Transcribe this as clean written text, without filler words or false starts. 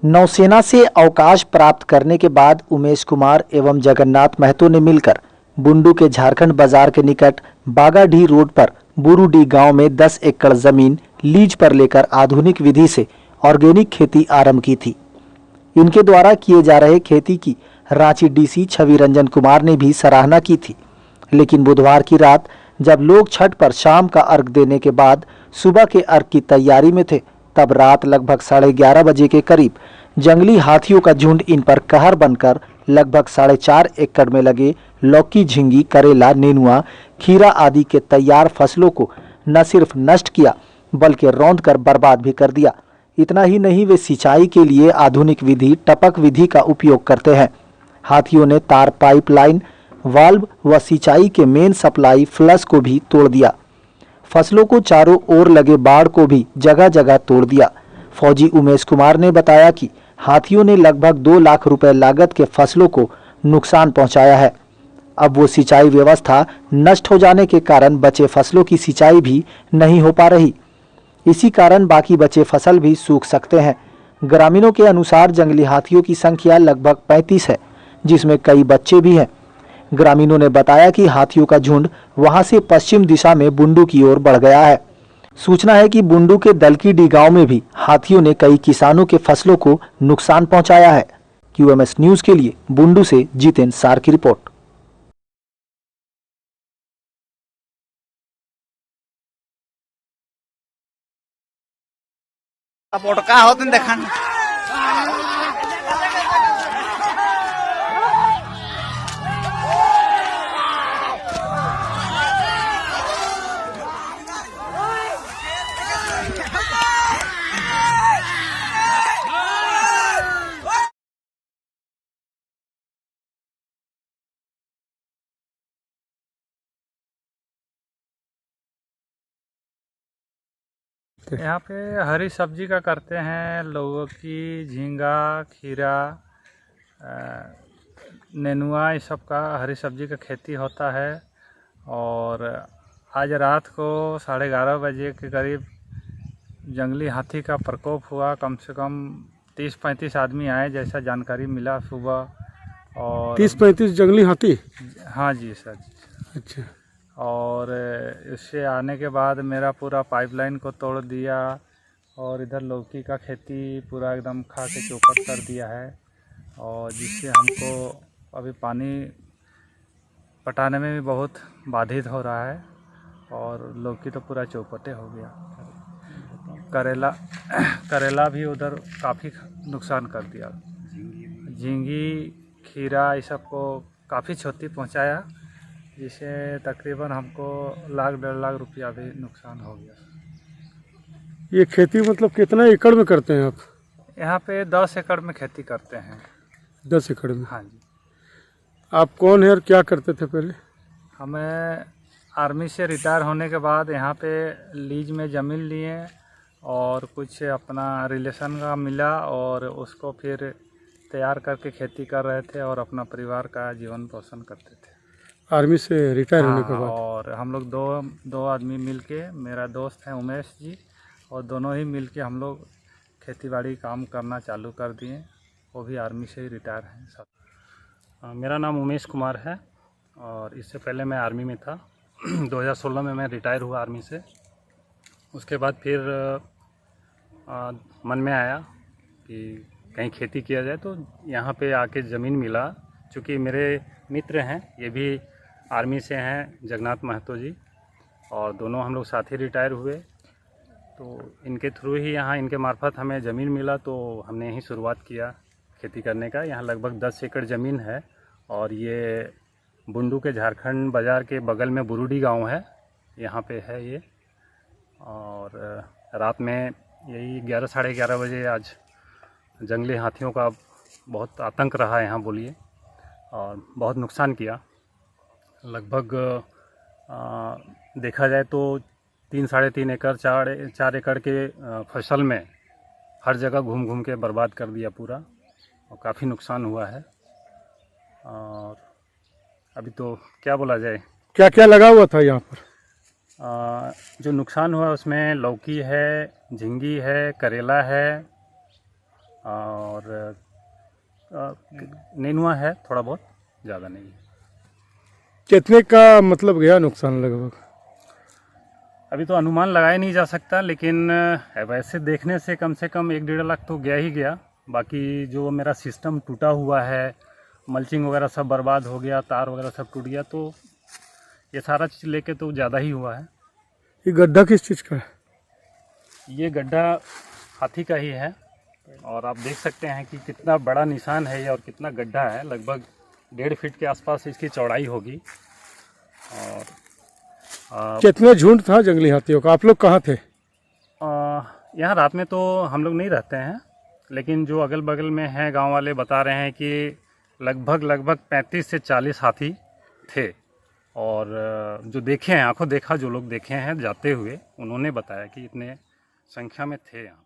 नौसेना से अवकाश प्राप्त करने के बाद उमेश कुमार एवं जगन्नाथ महतो ने मिलकर बुंडू के झारखंड बाजार के निकट बागाडीह रोड पर बुरुडी गांव में 10 एकड़ जमीन लीज पर लेकर आधुनिक विधि से ऑर्गेनिक खेती आरंभ की थी। इनके द्वारा किए जा रहे खेती की रांची डीसी छवि रंजन कुमार ने भी सराहना की थी। लेकिन बुधवार की रात जब लोग छठ पर शाम का अर्घ देने के बाद सुबह के अर्घ की तैयारी में थे, तब रात लगभग 11:30 बजे के करीब जंगली हाथियों का झुंड इन पर कहर बनकर लगभग 4.5 एकड़ में लगे लौकी, झींगी, करेला, नेनुआ, खीरा आदि के तैयार फसलों को न सिर्फ नष्ट किया बल्कि रौंद कर बर्बाद भी कर दिया। इतना ही नहीं, वे सिंचाई के लिए आधुनिक विधि टपक विधि का उपयोग करते हैं। हाथियों ने तार पाइपलाइन, वाल्व व सिंचाई के मेन सप्लाई फ्लश को भी तोड़ दिया। फसलों को चारों ओर लगे बाड़ को भी जगह जगह तोड़ दिया। फौजी उमेश कुमार ने बताया कि हाथियों ने लगभग 2 लाख रुपए लागत के फसलों को नुकसान पहुंचाया है। अब वो सिंचाई व्यवस्था नष्ट हो जाने के कारण बचे फसलों की सिंचाई भी नहीं हो पा रही। इसी कारण बाकी बचे फसल भी सूख सकते हैं। ग्रामीणों के अनुसार जंगली हाथियों की संख्या लगभग 35 है, जिसमें कई बच्चे भी हैं। ग्रामीणों ने बताया कि हाथियों का झुंड वहां से पश्चिम दिशा में बुंडू की ओर बढ़ गया है। सूचना है कि बुंडू के दलकीडी गांव में भी हाथियों ने कई किसानों के फसलों को नुकसान पहुंचाया है। QMS न्यूज के लिए बुंडू से जितेंद्र सार की रिपोर्ट। का होते देखा यहाँ पे हरी सब्जी का करते हैं, लौकी, झींगा, खीरा, नेनुआ, इस सब का हरी सब्जी का खेती होता है। और आज रात को 11:30 बजे के करीब जंगली हाथी का प्रकोप हुआ। कम से कम 30-35 आदमी आए, जैसा जानकारी मिला सुबह। और 30-35 जंगली हाथी? हाँ जी सर। अच्छा। और इससे आने के बाद मेरा पूरा पाइपलाइन को तोड़ दिया और इधर लौकी का खेती पूरा एकदम खा के चौपट कर दिया है। और जिससे हमको अभी पानी पटाने में भी बहुत बाधित हो रहा है। और लौकी तो पूरा चौपटे हो गया। करेला भी उधर काफ़ी नुकसान कर दिया। झींगी, खीरा, इस सब को काफ़ी क्षति पहुंचाया, जिसे तकरीबन हमको 1.5 लाख रुपया भी नुकसान हो गया। ये खेती मतलब कितना एकड़ में करते हैं आप? यहाँ पे 10 एकड़ में खेती करते हैं। 10 एकड़ में? हाँ जी। आप कौन है और क्या करते थे पहले? हमें आर्मी से रिटायर होने के बाद यहाँ पे लीज में ज़मीन लिए और कुछ अपना रिलेशन का मिला और उसको फिर तैयार करके खेती कर रहे थे और अपना परिवार का जीवन पोषण करते थे आर्मी से रिटायर होने के बाद। और हम लोग दो आदमी मिलके, मेरा दोस्त है उमेश जी, और दोनों ही मिलके हम लोग खेतीबाड़ी काम करना चालू कर दिए। वो भी आर्मी से ही रिटायर हैं सब। मेरा नाम उमेश कुमार है और इससे पहले मैं आर्मी में था। 2016 में मैं रिटायर हुआ आर्मी से। उसके बाद फिर मन में आया कि कहीं खेती किया जाए, तो यहाँ पे आके ज़मीन मिला। चूँकि मेरे मित्र हैं, ये भी आर्मी से हैं, जगन्नाथ महतो जी, और दोनों हम लोग साथ ही रिटायर हुए। तो इनके थ्रू ही यहाँ, इनके मार्फत हमें ज़मीन मिला, तो हमने यहीं शुरुआत किया खेती करने का। यहाँ लगभग 10 एकड़ ज़मीन है और ये बुंडू के झारखंड बाज़ार के बगल में बुरुडी गांव है, यहाँ पे है ये। और रात में यही 11-11:30 बजे आज जंगली हाथियों का बहुत आतंक रहा यहाँ, बोलिए, और बहुत नुकसान किया। लगभग देखा जाए तो 3-3.5 एकड़, 4 एकड़ के फसल में हर जगह घूम घूम के बर्बाद कर दिया पूरा, और काफ़ी नुकसान हुआ है। और अभी तो क्या बोला जाए। क्या क्या लगा हुआ था यहाँ पर? जो नुकसान हुआ उसमें लौकी है, झींगी है, करेला है, और नेनुआ है थोड़ा बहुत, ज़्यादा नहीं है। कितने का मतलब गया नुकसान लगभग? अभी तो अनुमान लगाया नहीं जा सकता, लेकिन वैसे देखने से कम 1-1.5 लाख तो गया ही गया। बाकी जो मेरा सिस्टम टूटा हुआ है, मल्चिंग वगैरह सब बर्बाद हो गया, तार वगैरह सब टूट गया, तो ये सारा चीज़ लेके तो ज़्यादा ही हुआ है। ये गड्ढा किस चीज़ का है? ये गड्ढा हाथी का ही है, और आप देख सकते हैं कि कितना बड़ा निशान है ये और कितना गड्ढा है। लगभग 1.5 फीट के आसपास इसकी चौड़ाई होगी। और कितने झुंड था जंगली हाथियों का? आप लोग कहाँ थे? यहाँ रात में तो हम लोग नहीं रहते हैं, लेकिन जो अगल बगल में हैं गांव वाले बता रहे हैं कि लगभग 35 से 40 हाथी थे। और जो देखे हैं, आंखों देखा जो लोग देखे हैं जाते हुए, उन्होंने बताया कि इतने संख्या में थे यहाँ।